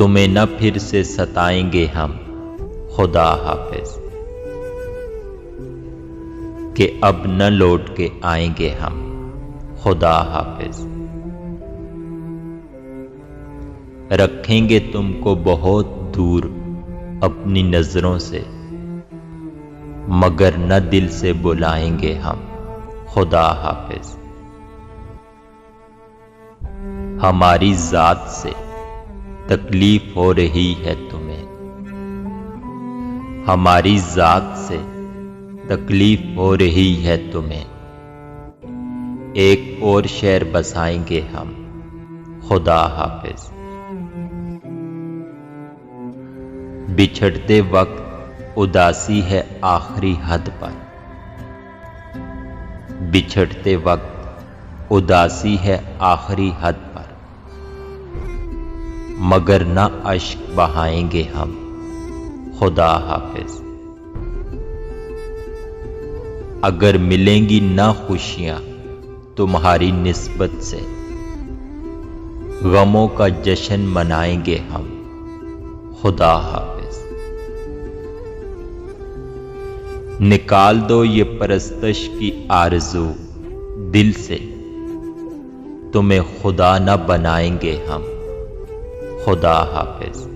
तुम्हें न फिर से सताएंगे हम, खुदा हाफिज। कि अब न लौट के आएंगे हम, खुदा हाफिज। रखेंगे तुमको बहुत दूर अपनी नजरों से, मगर न दिल से बुलाएंगे हम, खुदा हाफिज। हमारी जात से तकलीफ हो रही है तुम्हें, हमारी जात से तकलीफ हो रही है तुम्हें। एक और शहर बसाएंगे हम, खुदा हाफिज। बिछड़ते वक्त उदासी है आखिरी हद पर, बिछड़ते वक्त उदासी है आखिरी हद पर। मगर ना अश्क बहाएंगे हम, खुदा हाफिज। अगर मिलेंगी ना खुशियां तुम्हारी निस्बत से, गमों का जश्न मनाएंगे हम, खुदा हाफिज। निकाल दो ये परस्तश की आरज़ू दिल से, तुम्हें खुदा न बनाएंगे हम, खुदा हाफिज।